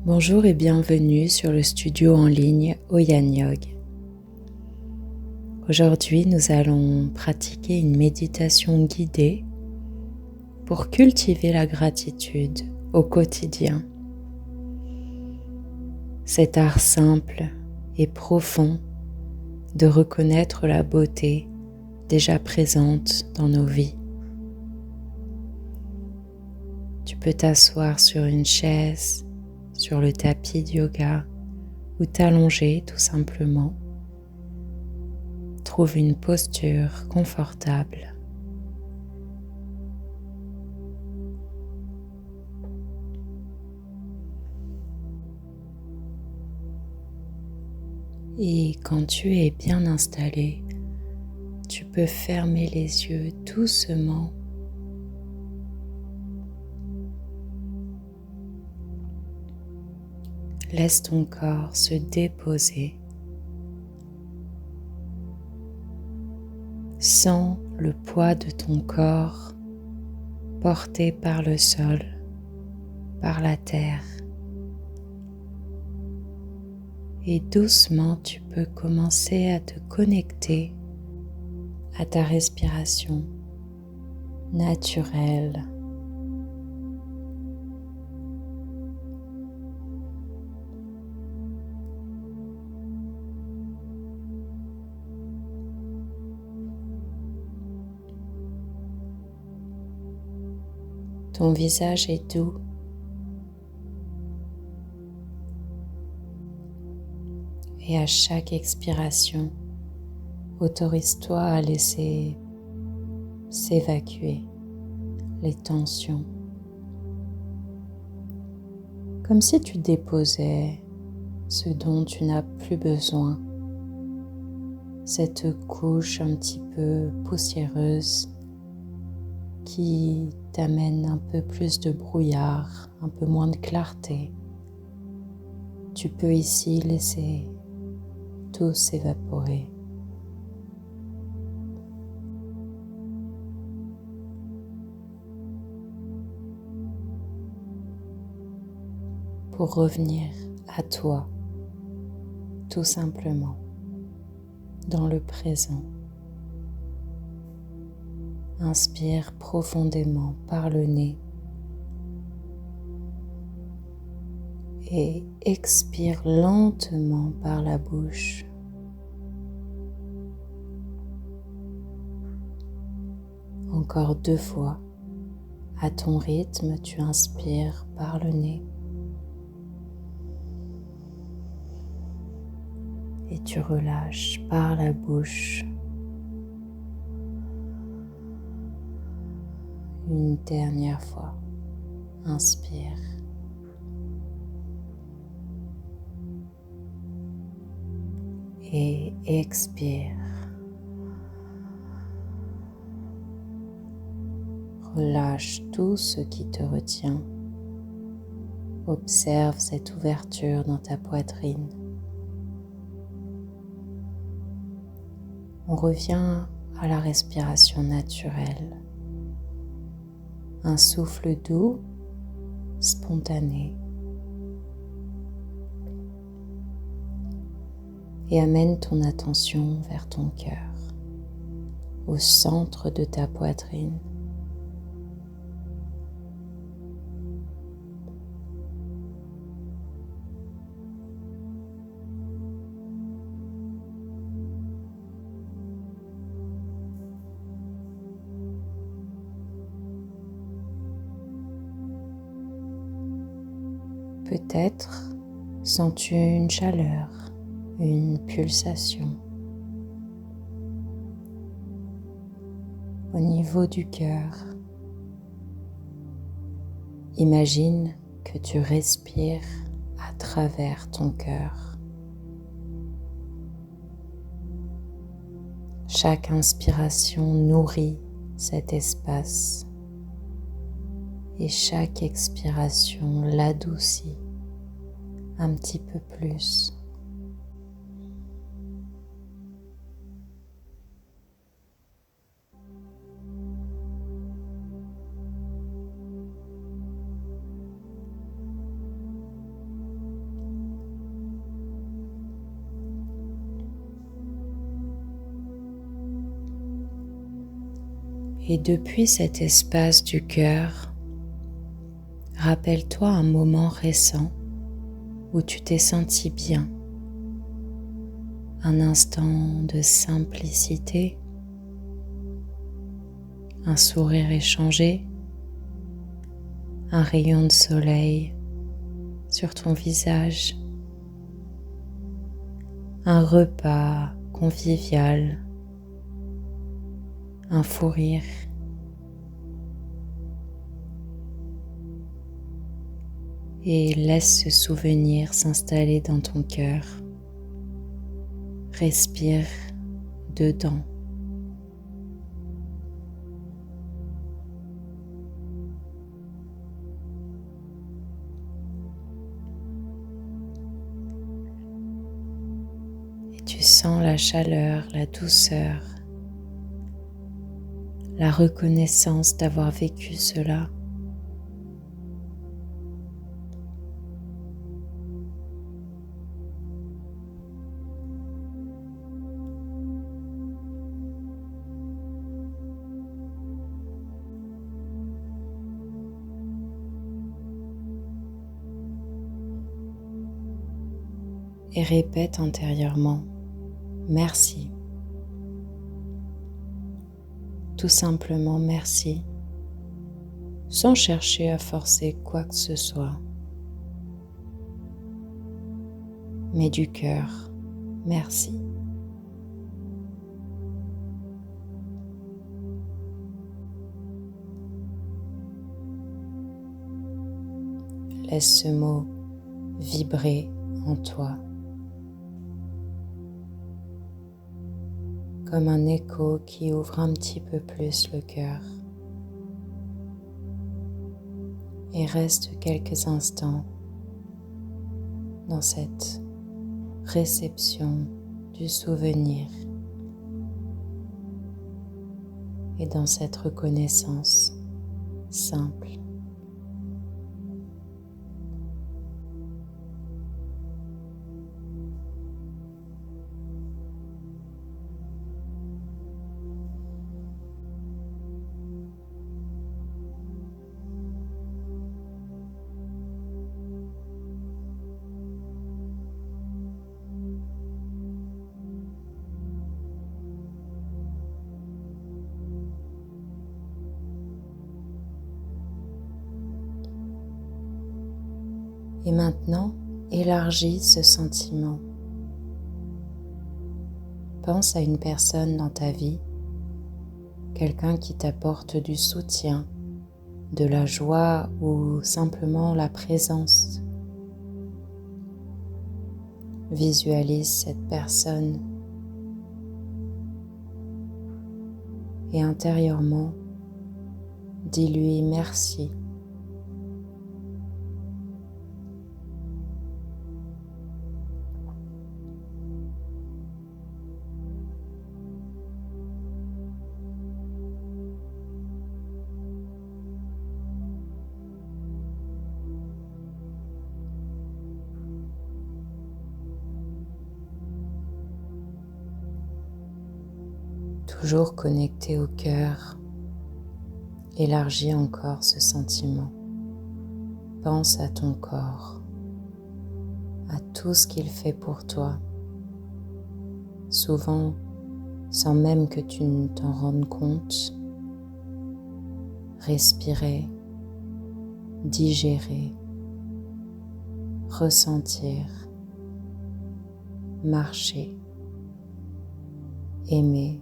Bonjour et bienvenue sur le studio en ligne Oyan Yog. Aujourd'hui, nous allons pratiquer une méditation guidée pour cultiver la gratitude au quotidien. Cet art simple et profond de reconnaître la beauté déjà présente dans nos vies. Tu peux t'asseoir sur une chaise, sur le tapis de yoga ou t'allonger tout simplement. Trouve une posture confortable. Et quand tu es bien installé, tu peux fermer les yeux doucement. Laisse ton corps se déposer. Sens le poids de ton corps porté par le sol, par la terre. Et doucement, tu peux commencer à te connecter à ta respiration naturelle. Ton visage est doux. Et à chaque expiration, autorise-toi à laisser s'évacuer les tensions. Comme si tu déposais ce dont tu n'as plus besoin, cette couche un petit peu poussiéreuse qui t'amène un peu plus de brouillard, un peu moins de clarté. Tu peux ici laisser tout s'évaporer. Pour revenir à toi, tout simplement, dans le présent. Inspire profondément par le nez et expire lentement par la bouche. Encore 2 fois, à ton rythme, tu inspires par le nez et tu relâches par la bouche. Une dernière fois, inspire. Et expire. Relâche tout ce qui te retient. Observe cette ouverture dans ta poitrine. On revient à la respiration naturelle. Un souffle doux, spontané. Et amène ton attention vers ton cœur, au centre de ta poitrine. Peut-être sens-tu une chaleur, une pulsation au niveau du cœur. Imagine que tu respires à travers ton cœur. Chaque inspiration nourrit cet espace et chaque expiration l'adoucit un petit peu plus. Et depuis cet espace du cœur, rappelle-toi un moment récent où tu t'es senti bien, un instant de simplicité, un sourire échangé, un rayon de soleil sur ton visage, un repas convivial, un fou rire. Et laisse ce souvenir s'installer dans ton cœur. Respire dedans. Et tu sens la chaleur, la douceur, la reconnaissance d'avoir vécu cela. Et répète intérieurement « Merci ». Tout simplement merci, sans chercher à forcer quoi que ce soit. Mais du cœur, merci. Laisse ce mot vibrer en toi, comme un écho qui ouvre un petit peu plus le cœur. Et reste quelques instants dans cette réception du souvenir et dans cette reconnaissance simple. Et maintenant, élargis ce sentiment. Pense à une personne dans ta vie, quelqu'un qui t'apporte du soutien, de la joie ou simplement la présence. Visualise cette personne et intérieurement, dis-lui merci. Toujours connecté au cœur, élargis encore ce sentiment. Pense à ton corps, à tout ce qu'il fait pour toi, souvent sans même que tu ne t'en rendes compte. Respirer, digérer, ressentir, marcher, aimer.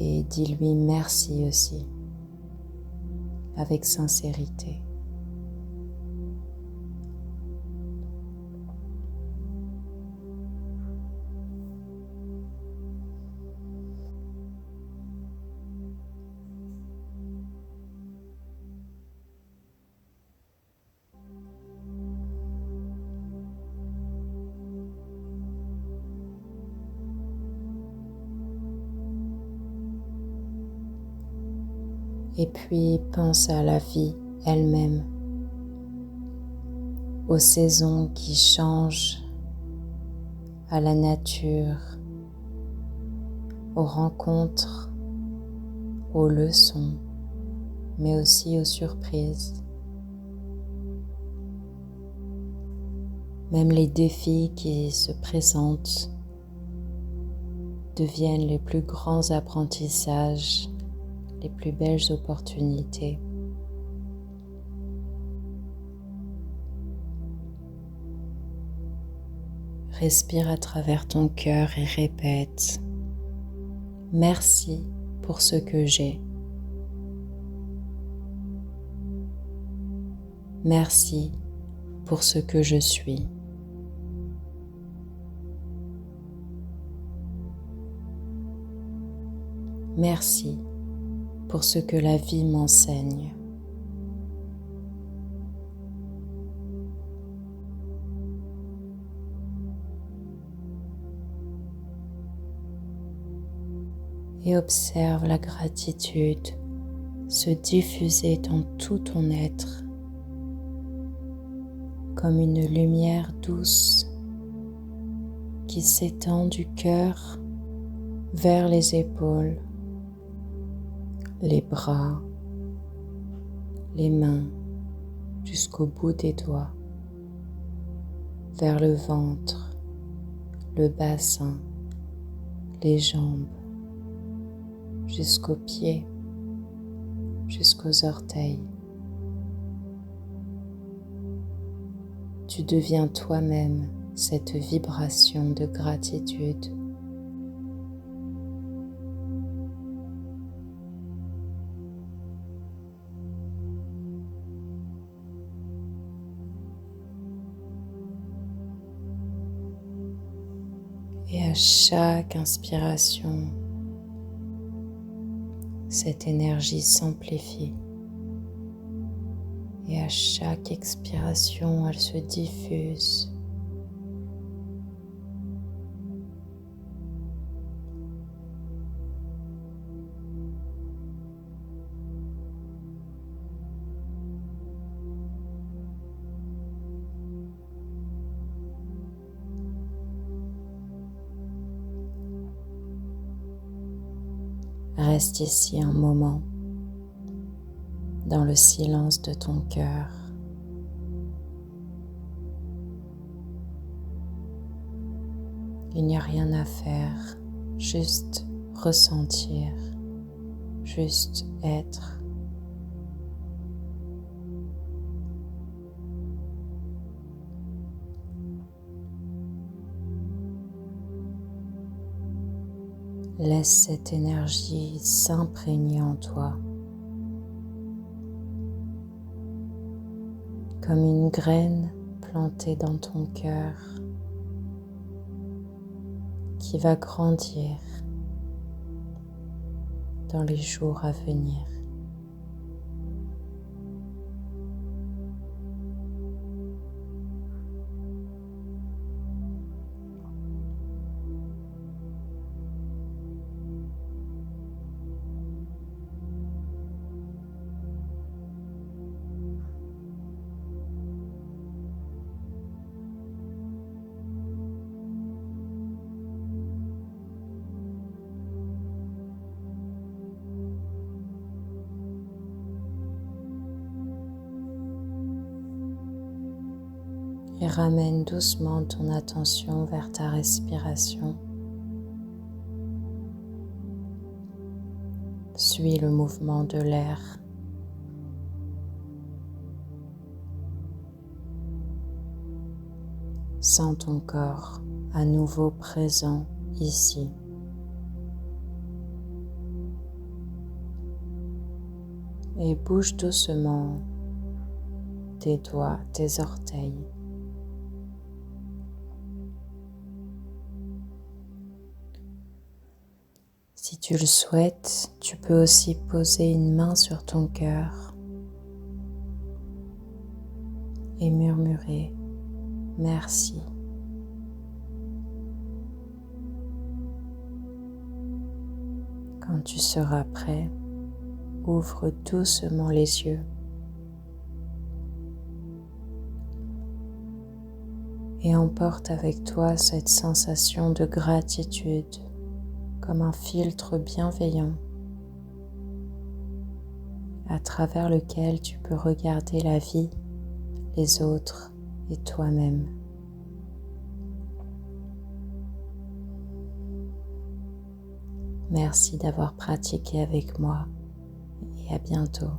Et dis-lui merci aussi, avec sincérité. Et puis pense à la vie elle-même, aux saisons qui changent, à la nature, aux rencontres, aux leçons, mais aussi aux surprises. Même les défis qui se présentent deviennent les plus grands apprentissages, les plus belles opportunités. Respire à travers ton cœur et répète: merci pour ce que j'ai. Merci pour ce que je suis. Merci pour ce que la vie m'enseigne. Et observe la gratitude se diffuser dans tout ton être comme une lumière douce qui s'étend du cœur vers les épaules, les bras, les mains jusqu'au bout des doigts, vers le ventre, le bassin, les jambes, jusqu'aux pieds, jusqu'aux orteils. Tu deviens toi-même cette vibration de gratitude. Et à chaque inspiration, cette énergie s'amplifie. Et à chaque expiration, elle se diffuse. Reste ici un moment, dans le silence de ton cœur. Il n'y a rien à faire, juste ressentir, juste être. Laisse cette énergie s'imprégner en toi, comme une graine plantée dans ton cœur qui va grandir dans les jours à venir. Et ramène doucement ton attention vers ta respiration. Suis le mouvement de l'air. Sens ton corps à nouveau présent ici. Et bouge doucement tes doigts, tes orteils. Si tu le souhaites, tu peux aussi poser une main sur ton cœur et murmurer merci. Quand tu seras prêt, ouvre doucement les yeux et emporte avec toi cette sensation de gratitude comme un filtre bienveillant à travers lequel tu peux regarder la vie, les autres et toi-même. Merci d'avoir pratiqué avec moi et à bientôt.